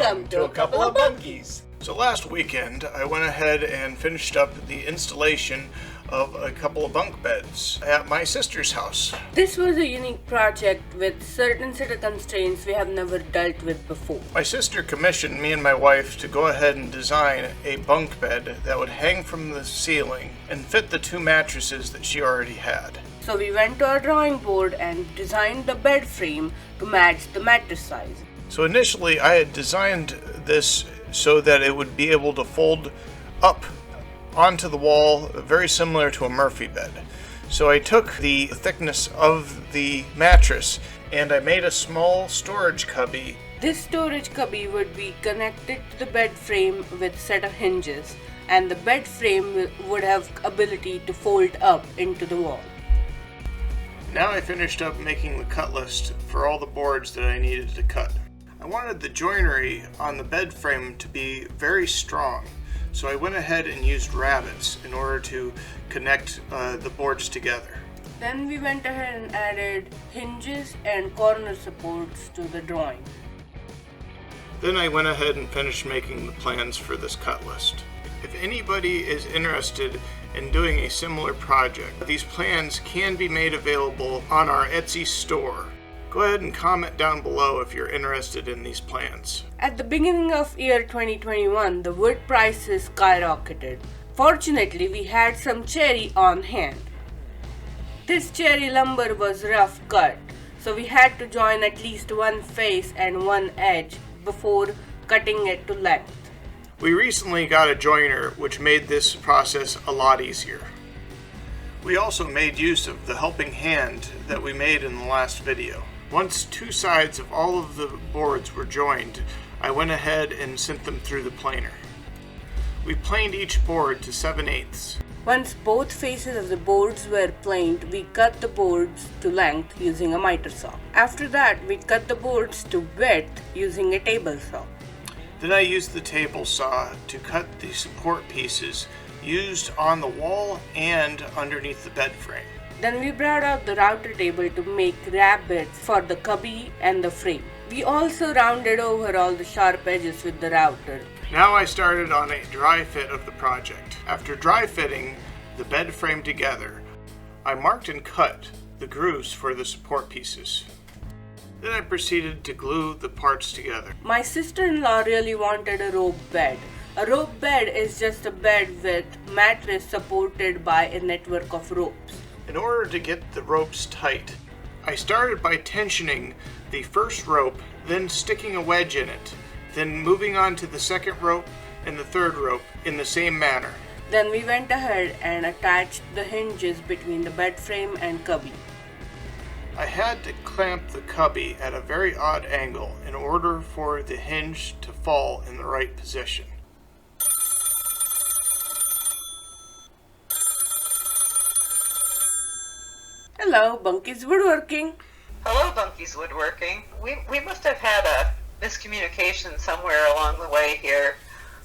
Welcome to a couple of monkeys. So last weekend, I went ahead and finished up the installation of a couple of bunk beds at my sister's house. This was a unique project with certain set of constraints we have never dealt with before. My sister commissioned me and my wife to go ahead and design a bunk bed that would hang from the ceiling and fit the two mattresses that she already had. So we went to our drawing board and designed the bed frame to match the mattress size. So initially I had designed this so that it would be able to fold up onto the wall, very similar to a Murphy bed. So I took the thickness of the mattress and I made a small storage cubby. This storage cubby would be connected to the bed frame with a set of hinges, and the bed frame would have ability to fold up into the wall. Now I finished up making the cut list for all the boards that I needed to cut. I wanted the joinery on the bed frame to be very strong, so I went ahead and used rabbets in order to connect the boards together. Then we went ahead and added hinges and corner supports to the drawing. Then I went ahead and finished making the plans for this cut list. If anybody is interested in doing a similar project, these plans can be made available on our Etsy store. Go ahead and comment down below if you're interested in these plans. At the beginning of year 2021, the wood prices skyrocketed. Fortunately, we had some cherry on hand. This cherry lumber was rough cut, so we had to join at least one face and one edge before cutting it to length. We recently got a joiner, which made this process a lot easier. We also made use of the helping hand that we made in the last video. Once two sides of all of the boards were joined, I went ahead and sent them through the planer. We planed each board to 7/8. Once both faces of the boards were planed, we cut the boards to length using a miter saw. After that, we cut the boards to width using a table saw. Then I used the table saw to cut the support pieces used on the wall and underneath the bed frame. Then we brought out the router table to make rabbets for the cubby and the frame. We also rounded over all the sharp edges with the router. Now I started on a dry fit of the project. After dry fitting the bed frame together, I marked and cut the grooves for the support pieces. Then I proceeded to glue the parts together. My sister-in-law really wanted a rope bed. A rope bed is just a bed with mattress supported by a network of ropes. In order to get the ropes tight, I started by tensioning the first rope, then sticking a wedge in it, then moving on to the second rope and the third rope in the same manner. Then we went ahead and attached the hinges between the bed frame and cubby. I had to clamp the cubby at a very odd angle in order for the hinge to fall in the right position. Hello, Bunky's Woodworking. Hello, Bunky's Woodworking. We must have had a miscommunication somewhere along the way here.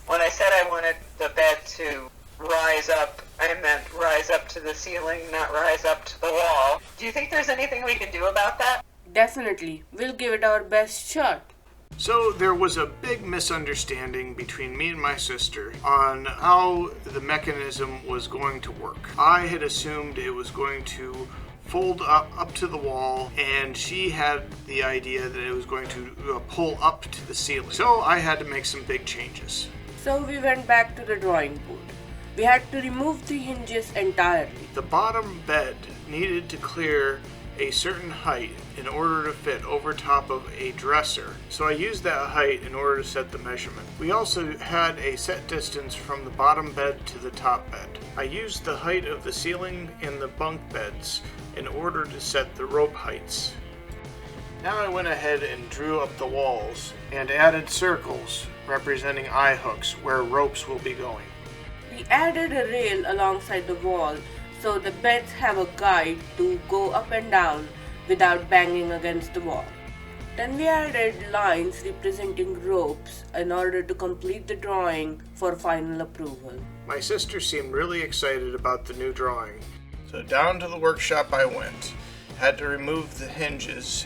When I said I wanted the bed to rise up, I meant rise up to the ceiling, not rise up to the wall. Do you think there's anything we can do about that? Definitely. We'll give it our best shot. So there was a big misunderstanding between me and my sister on how the mechanism was going to work. I had assumed it was going to fold up to the wall, and she had the idea that it was going to pull up to the ceiling. So I had to make some big changes. So we went back to the drawing board. We had to remove the hinges entirely. The bottom bed needed to clear a certain height in order to fit over top of a dresser, so I used that height in order to set the measurement. We also had a set distance from the bottom bed to the top bed. I used the height of the ceiling and the bunk beds in order to set the rope heights. Now I went ahead and drew up the walls and added circles representing eye hooks where ropes will be going. We added a rail alongside the wall so the beds have a guide to go up and down without banging against the wall. Then we added lines representing ropes in order to complete the drawing for final approval. My sister seemed really excited about the new drawing, so down to the workshop I went. Had to remove the hinges.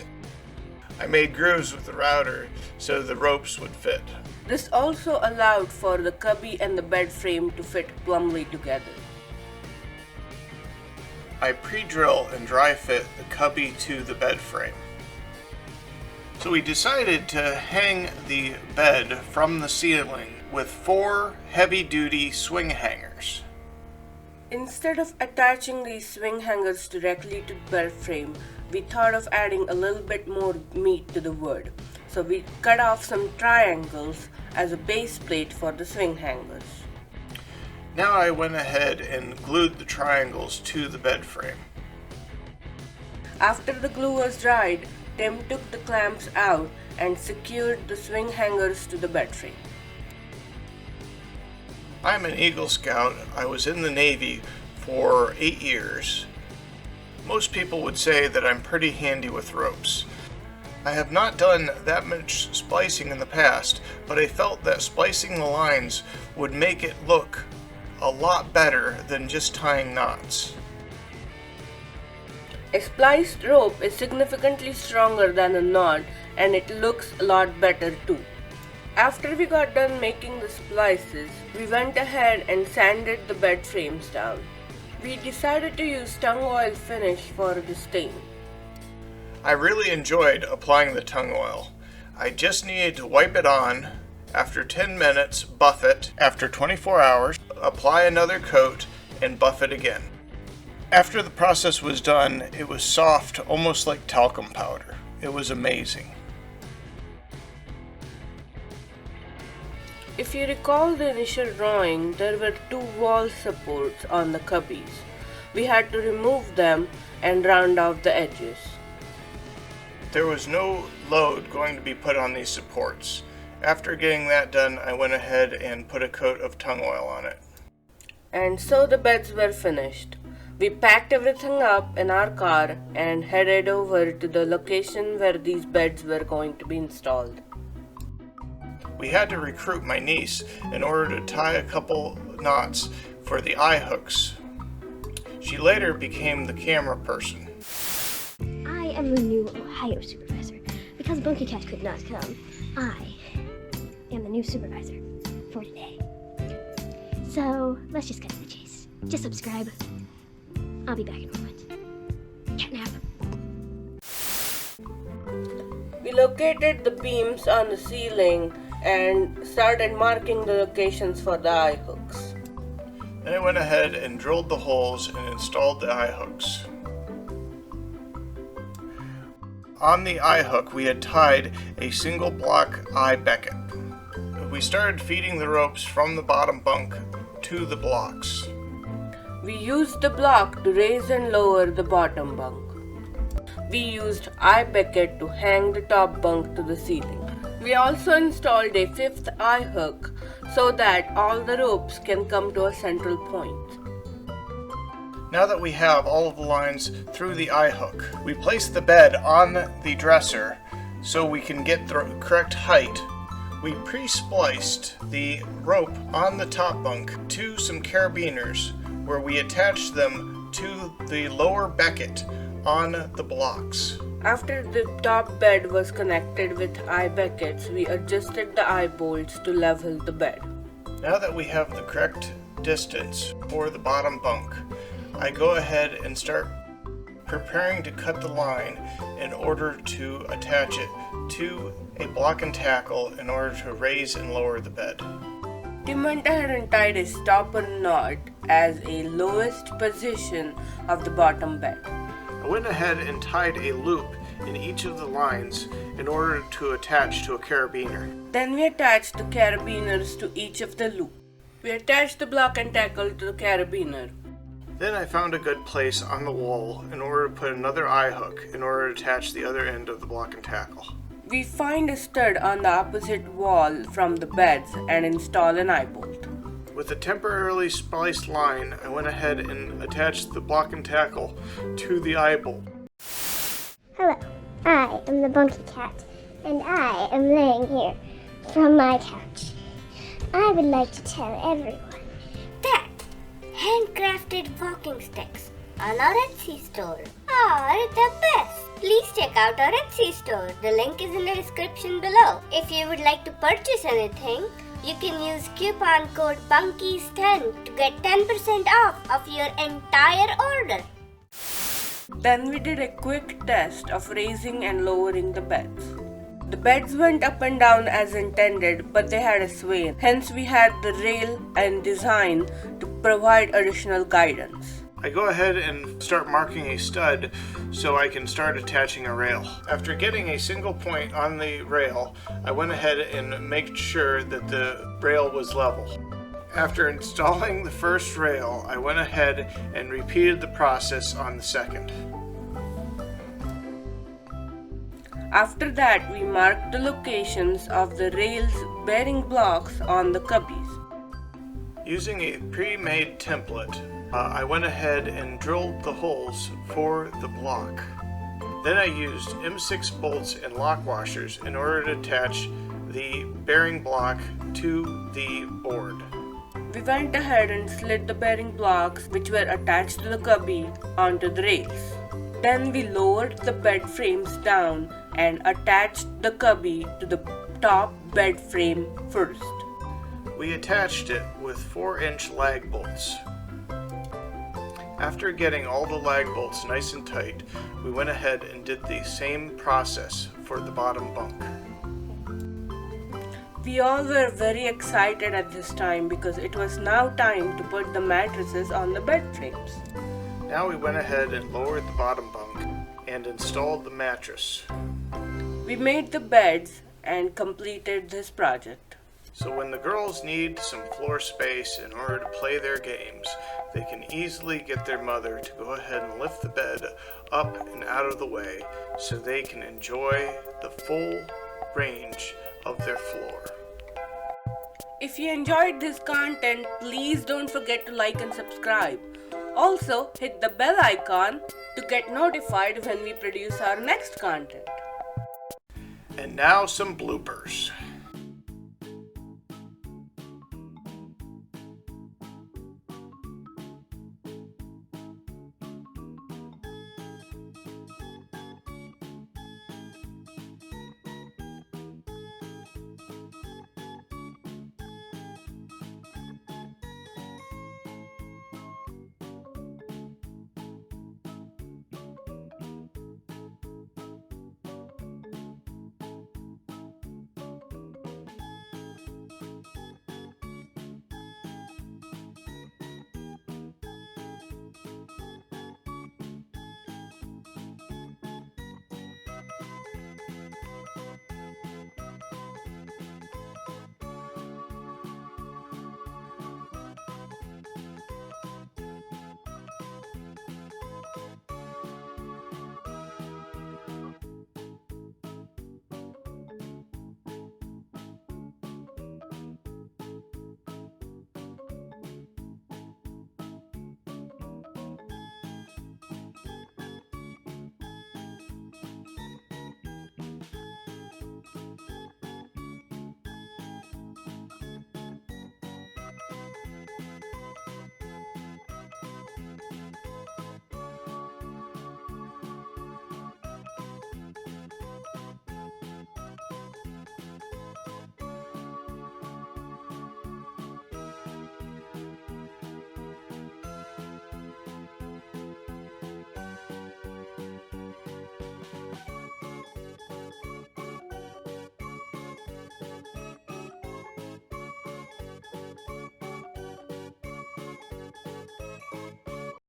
I made grooves with the router so the ropes would fit. This also allowed for the cubby and the bed frame to fit plumbly together. I pre-drill and dry fit the cubby to the bed frame. So we decided to hang the bed from the ceiling with 4 heavy-duty swing hangers. Instead of attaching these swing hangers directly to the bed frame, we thought of adding a little bit more meat to the wood. So we cut off some triangles as a base plate for the swing hangers. Now I went ahead and glued the triangles to the bed frame. After the glue was dried, Tim took the clamps out and secured the swing hangers to the bed frame. I'm an Eagle Scout. I was in the Navy for 8 years. Most people would say that I'm pretty handy with ropes. I have not done that much splicing in the past, but I felt that splicing the lines would make it look a lot better than just tying knots. A spliced rope is significantly stronger than a knot, and it looks a lot better too. After we got done making the splices, we went ahead and sanded the bed frames down. We decided to use tung oil finish for the stain. I really enjoyed applying the tung oil. I just needed to wipe it on. After 10 minutes, buff it. After 24 hours, apply another coat and buff it again. After the process was done, it was soft, almost like talcum powder. It was amazing. If you recall the initial drawing, there were 2 wall supports on the cubbies. We had to remove them and round off the edges. There was no load going to be put on these supports. After getting that done, I went ahead and put a coat of tung oil on it. And so the beds were finished. We packed everything up in our car and headed over to the location where these beds were going to be installed. We had to recruit my niece in order to tie a couple knots for the eye hooks. She later became the camera person. I am the new Ohio supervisor. Because Bunky Cat could not come, I am the new supervisor for today. So, let's just cut to the chase. Just subscribe. I'll be back in a moment. Catnap. We located the beams on the ceiling and started marking the locations for the eye hooks. Then I went ahead and drilled the holes and installed the eye hooks. On the eye hook, we had tied a single block eye becket. We started feeding the ropes from the bottom bunk to the blocks. We used the block to raise and lower the bottom bunk. We used eye becket to hang the top bunk to the ceiling. We also installed a 5th eye hook so that all the ropes can come to a central point. Now that we have all of the lines through the eye hook, we place the bed on the dresser so we can get the correct height. We pre-spliced the rope on the top bunk to some carabiners where we attached them to the lower becket on the blocks. After the top bed was connected with eye beckets, we adjusted the eye bolts to level the bed. Now that we have the correct distance for the bottom bunk, I go ahead and start preparing to cut the line in order to attach it to a block and tackle in order to raise and lower the bed. Tim went ahead and tied a stopper knot as a lowest position of the bottom bed. I went ahead and tied a loop in each of the lines in order to attach to a carabiner. Then we attached the carabiners to each of the loops. We attached the block and tackle to the carabiner. Then I found a good place on the wall in order to put another eye hook in order to attach the other end of the block and tackle. We find a stud on the opposite wall from the beds and install an eye bolt. With a temporarily spliced line, I went ahead and attached the block and tackle to the eye bolt. Hello, I am the Bunky Cat, and I am laying here from my couch. I would like to tell everyone that handcrafted walking sticks on our Etsy store are the best. Please check out our Etsy store. The link is in the description below. If you would like to purchase anything, you can use coupon code BUNKIES10 to get 10% off of your entire order. Then we did a quick test of raising and lowering the beds. The beds went up and down as intended, but they had a sway. Hence we had the rail and design to provide additional guidance. I go ahead and start marking a stud so I can start attaching a rail. After getting a single point on the rail, I went ahead and made sure that the rail was level. After installing the first rail, I went ahead and repeated the process on the second. After that, we marked the locations of the rail's bearing blocks on the cubbies. Using a pre-made template, I went ahead and drilled the holes for the block. Then I used M6 bolts and lock washers in order to attach the bearing block to the board. We went ahead and slid the bearing blocks which were attached to the cubby onto the rails. Then we lowered the bed frames down and attached the cubby to the top bed frame first. We attached it with 4-inch lag bolts. After getting all the lag bolts nice and tight, we went ahead and did the same process for the bottom bunk. We all were very excited at this time because it was now time to put the mattresses on the bed frames. Now we went ahead and lowered the bottom bunk and installed the mattress. We made the beds and completed this project. So when the girls need some floor space in order to play their games, they can easily get their mother to go ahead and lift the bed up and out of the way so they can enjoy the full range of their floor. If you enjoyed this content, please don't forget to like and subscribe. Also, hit the bell icon to get notified when we produce our next content. And now some bloopers.